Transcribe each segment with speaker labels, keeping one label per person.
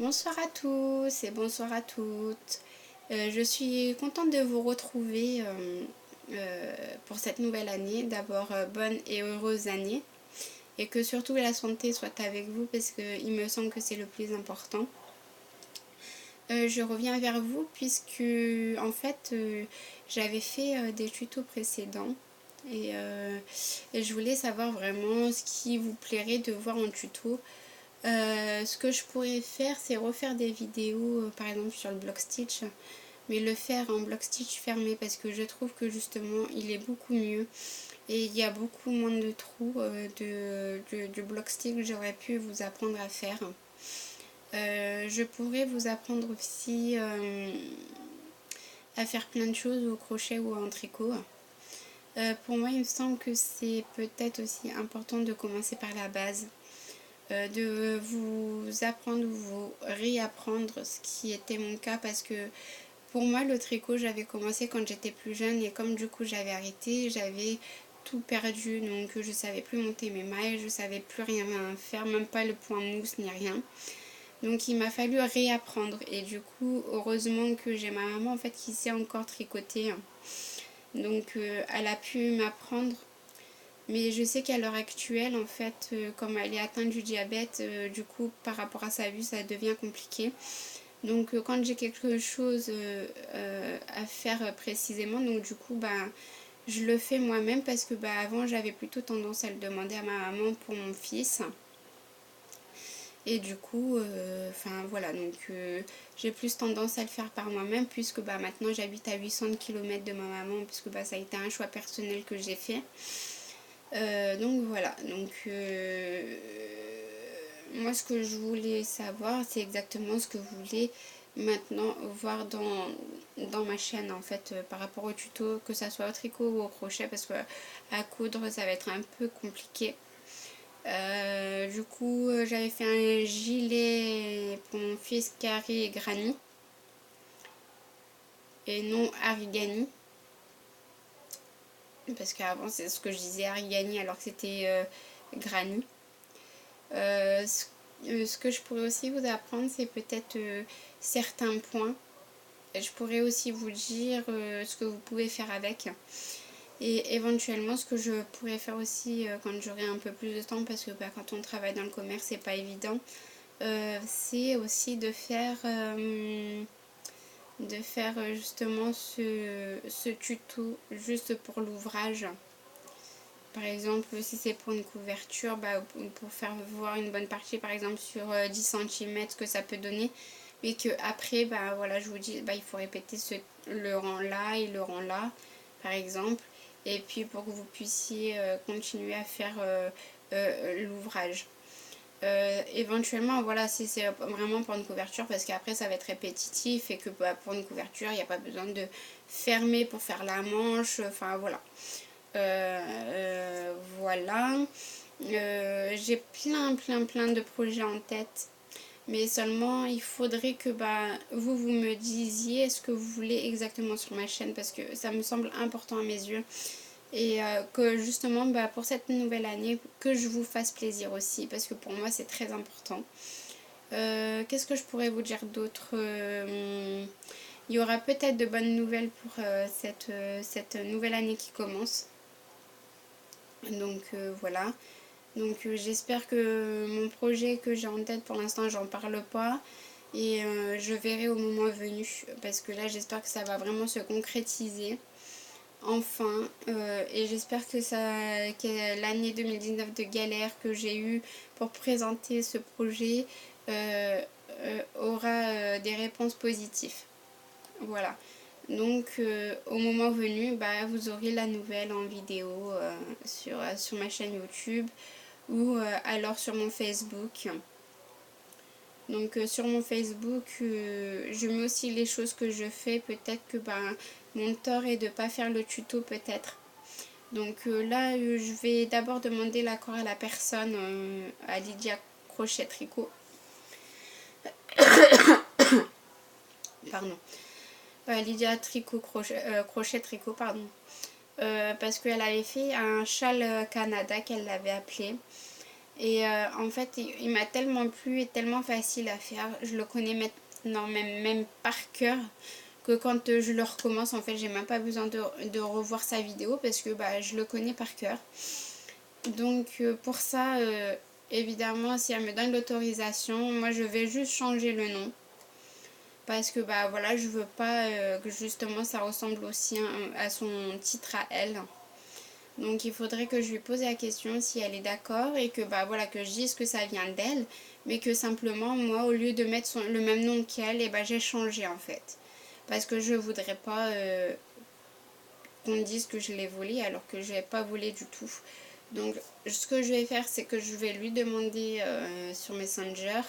Speaker 1: Bonsoir à tous et bonsoir à toutes. Je suis contente de vous retrouver pour cette nouvelle année. D'abord, bonne et heureuse année. Et que surtout la santé soit avec vous parce qu'il me semble que c'est le plus important. Je reviens vers vous puisque en fait j'avais fait des tutos précédents et je voulais savoir vraiment ce qui vous plairait de voir en tuto. Ce que je pourrais faire, c'est refaire des vidéos, par exemple sur le block stitch, mais le faire en block stitch fermé parce que je trouve que justement il est beaucoup mieux et il y a beaucoup moins de trous du block stitch que j'aurais pu vous apprendre à faire. Je pourrais vous apprendre aussi à faire plein de choses au crochet ou en tricot. Pour moi, il me semble que c'est peut-être aussi important de commencer par la base. De vous apprendre ou vous réapprendre ce qui était mon cas parce que pour moi le tricot j'avais commencé quand j'étais plus jeune et comme du coup j'avais arrêté, j'avais tout perdu, donc je savais plus monter mes mailles, je savais plus rien faire, même pas le point mousse ni rien. Donc il m'a fallu réapprendre et du coup heureusement que j'ai ma maman en fait qui sait encore tricoter, donc elle a pu m'apprendre. Mais je sais qu'à l'heure actuelle, en fait, comme elle est atteinte du diabète, du coup, par rapport à sa vue, ça devient compliqué. Donc, quand j'ai quelque chose à faire précisément, donc du coup, bah, je le fais moi-même parce que bah, avant, j'avais plutôt tendance à le demander à ma maman pour mon fils. Et du coup, enfin voilà, donc j'ai plus tendance à le faire par moi-même puisque bah, maintenant j'habite à 800 km de ma maman puisque bah, ça a été un choix personnel que j'ai fait. Donc voilà, donc moi ce que je voulais savoir c'est exactement ce que vous voulez maintenant voir dans ma chaîne en fait par rapport au tuto, que ça soit au tricot ou au crochet parce que à coudre ça va être un peu compliqué. Du coup j'avais fait un gilet pour mon fils carré et granny et non harigani parce qu'avant c'est ce que je disais harigani alors que c'était granny. Ce que je pourrais aussi vous apprendre, c'est peut-être certains points. Je pourrais aussi vous dire ce que vous pouvez faire avec. Et éventuellement, ce que je pourrais faire aussi quand j'aurai un peu plus de temps, parce que bah, quand on travaille dans le commerce, c'est pas évident, c'est aussi de faire justement ce tuto juste pour l'ouvrage. Par exemple, si c'est pour une couverture, bah, pour faire voir une bonne partie, par exemple sur 10 cm, ce que ça peut donner. Mais que après, bah, voilà, je vous dis, bah, il faut répéter le rang là et le rang là, par exemple. Et puis pour que vous puissiez continuer à faire l'ouvrage. Éventuellement, voilà, si c'est vraiment pour une couverture, parce qu'après ça va être répétitif et que bah, pour une couverture, il n'y a pas besoin de fermer pour faire la manche. Enfin voilà. Voilà. J'ai plein de projets en tête. Mais seulement, il faudrait que bah, vous me disiez ce que vous voulez exactement sur ma chaîne. Parce que ça me semble important à mes yeux. Et que justement, bah, pour cette nouvelle année, que je vous fasse plaisir aussi. Parce que pour moi, c'est très important. Qu'est-ce que je pourrais vous dire d'autre il y aura peut-être de bonnes nouvelles pour cette nouvelle année qui commence. Donc voilà. Donc j'espère que mon projet que j'ai en tête pour l'instant, j'en parle pas. Et je verrai au moment venu. Parce que là, j'espère que ça va vraiment se concrétiser. Enfin. Et j'espère que l'année 2019 de galère que j'ai eue pour présenter ce projet aura des réponses positives. Voilà. Donc au moment venu, bah, vous aurez la nouvelle en vidéo sur ma chaîne YouTube ou alors sur mon Facebook. Donc sur mon Facebook, je mets aussi les choses que je fais. Peut-être que bah, mon tort est de ne pas faire le tuto peut-être. Donc là, je vais d'abord demander l'accord à la personne, à Lydia Crochet Tricot. Pardon. Lydia Crochet Tricot, pardon. Parce qu'elle avait fait un châle Canada qu'elle l'avait appelé. Et en fait, il m'a tellement plu et tellement facile à faire. Je le connais maintenant même par cœur que quand je le recommence, en fait, j'ai même pas besoin de revoir sa vidéo parce que bah, je le connais par cœur. Donc pour ça, évidemment, si elle me donne l'autorisation, moi je vais juste changer le nom. Parce que bah voilà, je veux pas que justement ça ressemble aussi à son titre à elle. Donc il faudrait que je lui pose la question si elle est d'accord et que bah voilà, que je dise que ça vient d'elle, mais que simplement moi au lieu de mettre le même nom qu'elle, et bah j'ai changé en fait. Parce que je voudrais pas qu'on dise que je l'ai volé alors que je l'ai pas volé du tout. Donc ce que je vais faire, c'est que je vais lui demander sur Messenger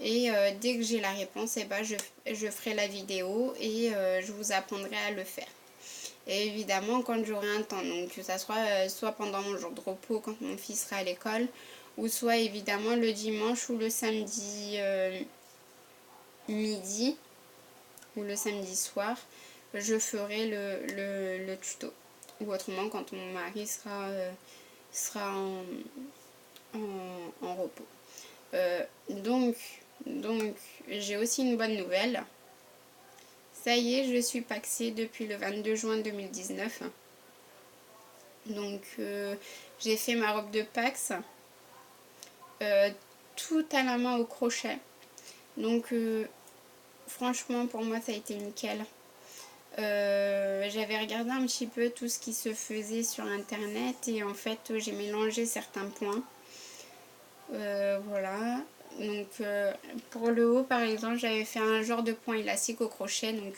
Speaker 1: et dès que j'ai la réponse, et bah, je ferai la vidéo et je vous apprendrai à le faire. Et évidemment quand j'aurai un temps, donc que ça soit pendant mon jour de repos quand mon fils sera à l'école, ou soit évidemment le dimanche ou le samedi midi ou le samedi soir, je ferai le tuto. Ou autrement quand mon mari sera en repos. Donc j'ai aussi une bonne nouvelle. Ça y est, je suis paxée depuis le 22 juin 2019. Donc j'ai fait ma robe de Pax tout à la main au crochet. Donc franchement pour moi ça a été nickel. J'avais regardé un petit peu tout ce qui se faisait sur internet et en fait j'ai mélangé certains points. Voilà. Donc pour le haut par exemple j'avais fait un genre de point élastique au crochet, donc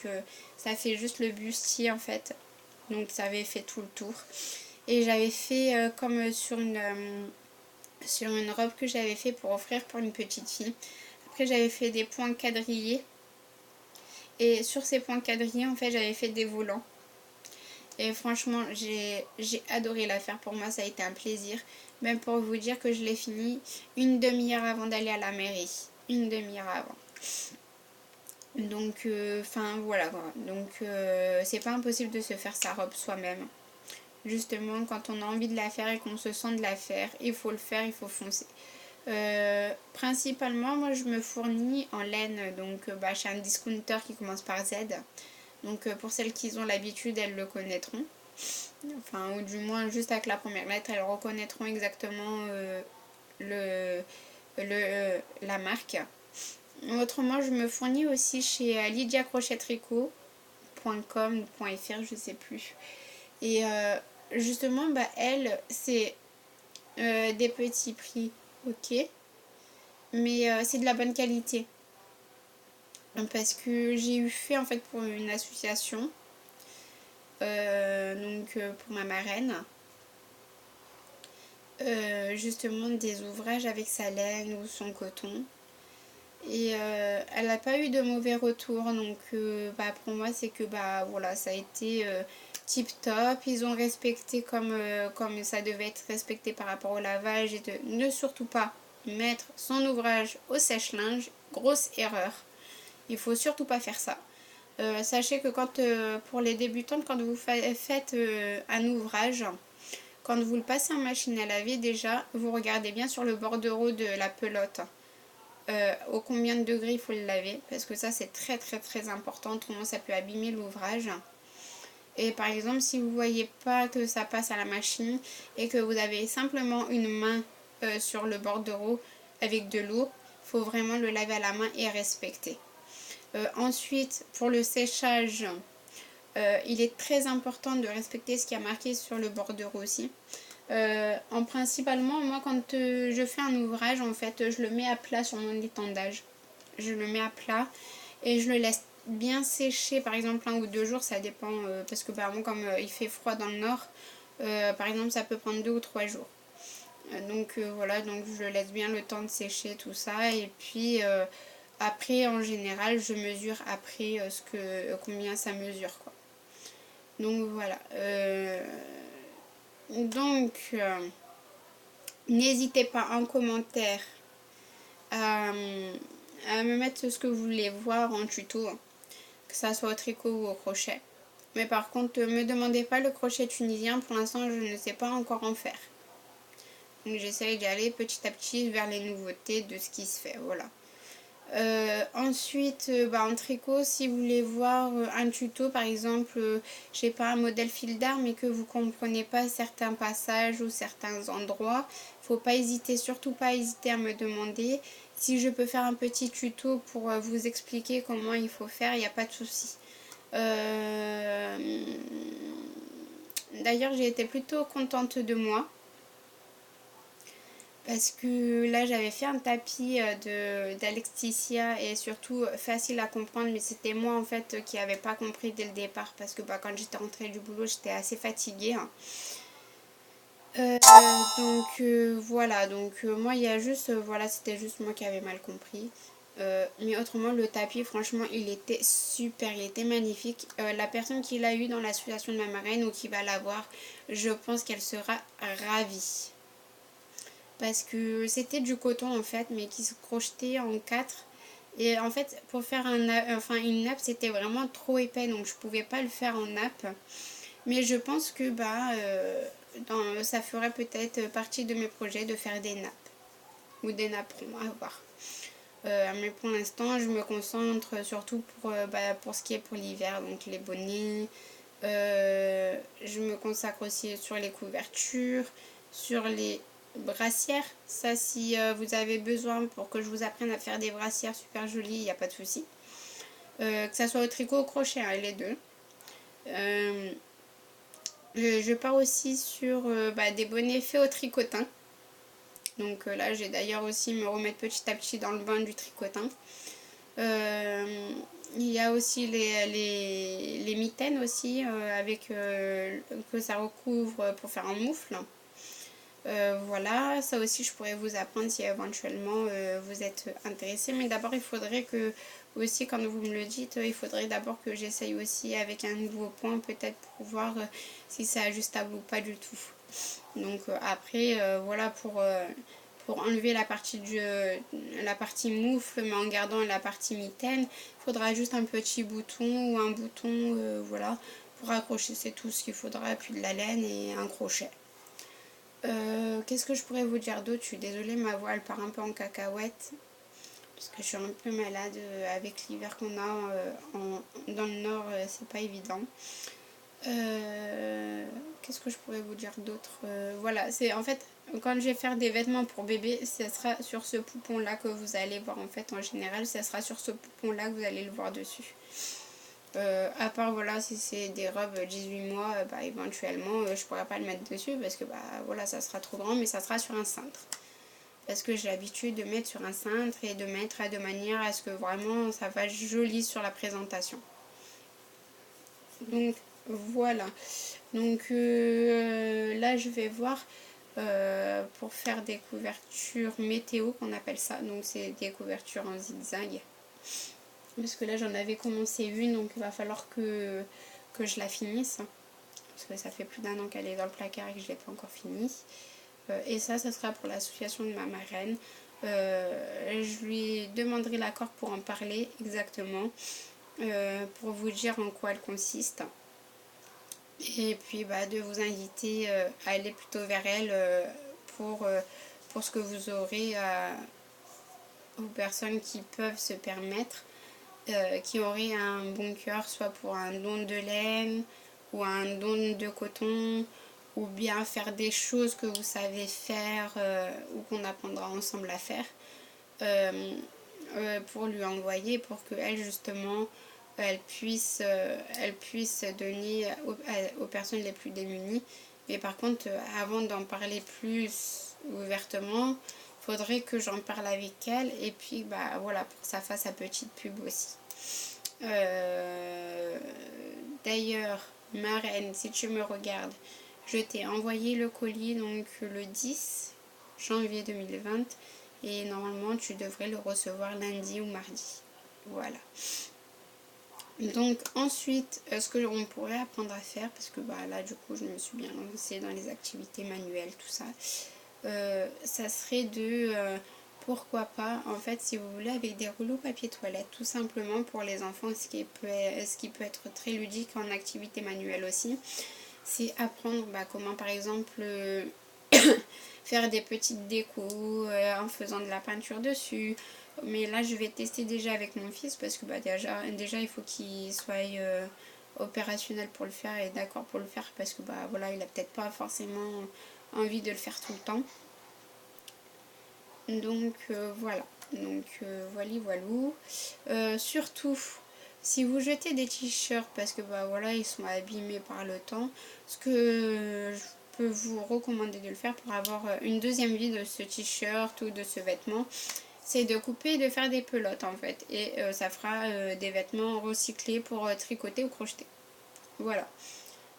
Speaker 1: ça fait juste le bustier en fait, donc ça avait fait tout le tour. Et j'avais fait comme sur une robe que j'avais fait pour offrir pour une petite fille. Après j'avais fait des points quadrillés et sur ces points quadrillés en fait j'avais fait des volants. Et franchement, j'ai adoré la faire. Pour moi, ça a été un plaisir. Même pour vous dire que je l'ai fini une demi-heure avant d'aller à la mairie. Une demi-heure avant. Donc, enfin, voilà quoi. Donc, c'est pas impossible de se faire sa robe soi-même. Justement, quand on a envie de la faire et qu'on se sent de la faire, il faut le faire, il faut foncer. Principalement, moi, je me fournis en laine. Donc, bah, chez un discounter qui commence par Z. Donc pour celles qui ont l'habitude, elles le connaîtront. Enfin, ou du moins juste avec la première lettre, elles reconnaîtront exactement la marque. Autrement, je me fournis aussi chez lydiacrochettricot.com ou .fr, je sais plus. Et justement, bah, elle, c'est des petits prix, ok, mais c'est de la bonne qualité. Parce que j'ai eu fait en fait pour une association, donc pour ma marraine, justement des ouvrages avec sa laine ou son coton. Et elle n'a pas eu de mauvais retours, donc bah, pour moi c'est que bah, voilà, ça a été tip top. Ils ont respecté comme ça devait être respecté par rapport au lavage et de ne surtout pas mettre son ouvrage au sèche-linge. Grosse erreur, il faut surtout pas faire ça. Sachez que quand pour les débutantes, quand vous faites un ouvrage, quand vous le passez en machine à laver, déjà vous regardez bien sur le bordereau de la pelote au combien de degrés il faut le laver, parce que ça c'est très très très important, autrement ça peut abîmer l'ouvrage. Et par exemple si vous voyez pas que ça passe à la machine et que vous avez simplement une main sur le bordereau avec de l'eau, il faut vraiment le laver à la main et respecter. Ensuite pour le séchage, il est très important de respecter ce qui a marqué sur le bordereau aussi. Principalement, moi quand je fais un ouvrage, en fait, je le mets à plat sur mon étendage. Je le mets à plat et je le laisse bien sécher, par exemple 1 ou 2 jours, ça dépend, parce que par exemple comme il fait froid dans le nord, par exemple ça peut prendre 2 ou 3 jours. Donc voilà, donc je laisse bien le temps de sécher tout ça et puis après en général je mesure après combien ça mesure quoi. Donc voilà. Donc n'hésitez pas en commentaire à me mettre ce que vous voulez voir en tuto, que ça soit au tricot ou au crochet. Mais par contre, me demandez pas le crochet tunisien, pour l'instant je ne sais pas encore en faire. Donc j'essaye d'y aller petit à petit vers les nouveautés de ce qui se fait, voilà. Ensuite, en tricot, si vous voulez voir un tuto, par exemple, je sais pas, un modèle fil d'art, mais que vous comprenez pas certains passages ou certains endroits, faut pas hésiter, surtout pas hésiter à me demander. Si je peux faire un petit tuto pour vous expliquer comment il faut faire, il n'y a pas de souci. D'ailleurs, j'ai été plutôt contente de moi. Parce que là j'avais fait un tapis d'Alexticia et surtout facile à comprendre, mais c'était moi en fait qui n'avais pas compris dès le départ parce que quand j'étais rentrée du boulot j'étais assez fatiguée, hein. Voilà, moi il y a juste, voilà, c'était juste moi qui avais mal compris. Mais autrement le tapis franchement il était super, il était magnifique. La personne qui l'a eu dans l'association de ma marraine ou qui va l'avoir, je pense qu'elle sera ravie. Parce que c'était du coton en fait, mais qui se crochetait en quatre. Et en fait, pour faire une nappe, c'était vraiment trop épais, donc je pouvais pas le faire en nappe. Mais je pense que ça ferait peut-être partie de mes projets de faire des nappes. Ou des napperons, à voir. Mais pour l'instant, je me concentre surtout pour ce qui est pour l'hiver, donc les bonnets. Je me consacre aussi sur les couvertures, sur les brassières. Ça, si vous avez besoin pour que je vous apprenne à faire des brassières super jolies, il n'y a pas de souci. Que ça soit au tricot ou au crochet, hein, les deux. Je pars aussi sur des bonnets faits au tricotin. Donc là, j'ai d'ailleurs aussi me remettre petit à petit dans le bain du tricotin. Il y a aussi les mitaines aussi, que ça recouvre pour faire un moufle. Voilà, ça aussi je pourrais vous apprendre si éventuellement vous êtes intéressé. Mais d'abord il faudrait que, aussi quand vous me le dites, il faudrait d'abord que j'essaye aussi avec un nouveau point peut-être pour voir si c'est ajustable ou pas du tout. Donc après, voilà, pour enlever la partie moufle mais en gardant la partie mitaine, il faudra juste un petit bouton ou un bouton, voilà, pour accrocher, c'est tout ce qu'il faudra, puis de la laine et un crochet. Qu'est-ce que je pourrais vous dire d'autre? Je suis désolée, ma voix elle part un peu en cacahuète parce que je suis un peu malade avec l'hiver qu'on a dans le nord, c'est pas évident. Qu'est-ce que je pourrais vous dire d'autre? Voilà, c'est en fait quand je vais faire des vêtements pour bébé, ce sera sur ce poupon là que vous allez voir, en fait en général ce sera sur ce poupon là que vous allez le voir dessus. À part voilà, si c'est des robes 18 mois, éventuellement je pourrais pas le mettre dessus parce que voilà, ça sera trop grand, mais ça sera sur un cintre. Parce que j'ai l'habitude de mettre sur un cintre et de mettre de manière à ce que vraiment ça va joli sur la présentation. Donc voilà. Donc là je vais voir pour faire des couvertures météo qu'on appelle ça. Donc c'est des couvertures en zigzag. Parce que là j'en avais commencé une, donc il va falloir que je la finisse. Parce que ça fait plus d'1 an qu'elle est dans le placard et que je ne l'ai pas encore finie. Et ça sera pour l'association de ma marraine. Je lui demanderai l'accord pour en parler exactement. Pour vous dire en quoi elle consiste. Et puis de vous inviter à aller plutôt vers elle pour ce que vous aurez aux personnes qui peuvent se permettre, qui auraient un bon cœur, soit pour un don de laine ou un don de coton, ou bien faire des choses que vous savez faire ou qu'on apprendra ensemble à faire, pour lui envoyer, pour qu'elle justement elle puisse donner aux personnes les plus démunies. Mais par contre, avant d'en parler plus ouvertement, il faudrait que j'en parle avec elle et puis voilà, pour que ça fasse sa petite pub aussi. D'ailleurs, marraine, si tu me regardes, je t'ai envoyé le colis donc le 10 janvier 2020 et normalement tu devrais le recevoir lundi ou mardi. Voilà. Donc ensuite, ce que l'on pourrait apprendre à faire, parce que là du coup je me suis bien lancée dans les activités manuelles, tout ça, ça serait pourquoi pas, en fait, si vous voulez, avec des rouleaux papier toilette, tout simplement pour les enfants, ce qui peut être très ludique en activité manuelle aussi, c'est apprendre comment par exemple faire des petites décos en faisant de la peinture dessus. Mais là je vais tester déjà avec mon fils parce que déjà il faut qu'il soit opérationnel pour le faire et d'accord pour le faire parce que voilà, il a peut-être pas forcément envie de le faire tout le temps. Donc voilà, donc voilà. Surtout si vous jetez des t-shirts parce que voilà, ils sont abîmés par le temps, ce que je peux vous recommander de le faire pour avoir une deuxième vie de ce t-shirt ou de ce vêtement, c'est de couper et de faire des pelotes en fait, et ça fera des vêtements recyclés pour tricoter ou crocheter. Voilà,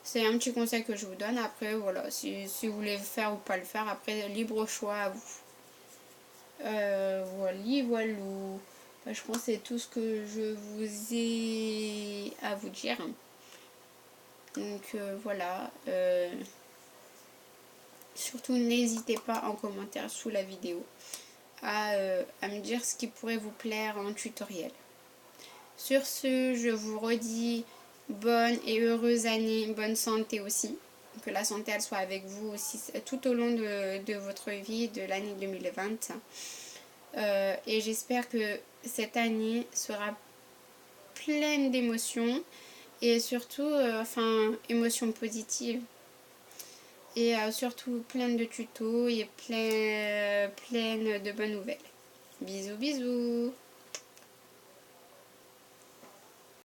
Speaker 1: c'est un petit conseil que je vous donne. Après voilà, si vous voulez le faire ou pas le faire, après libre choix à vous. Voilà. Je pense que c'est tout ce que je vous ai à vous dire. Donc voilà. Surtout n'hésitez pas en commentaire sous la vidéo à me dire ce qui pourrait vous plaire en tutoriel. Sur ce, je vous redis bonne et heureuse année, bonne santé aussi. Que la santé elle soit avec vous aussi tout au long de votre vie de l'année 2020. Et j'espère que cette année sera pleine d'émotions et surtout émotions positives et surtout pleine de tutos et pleine de bonnes nouvelles. Bisous bisous.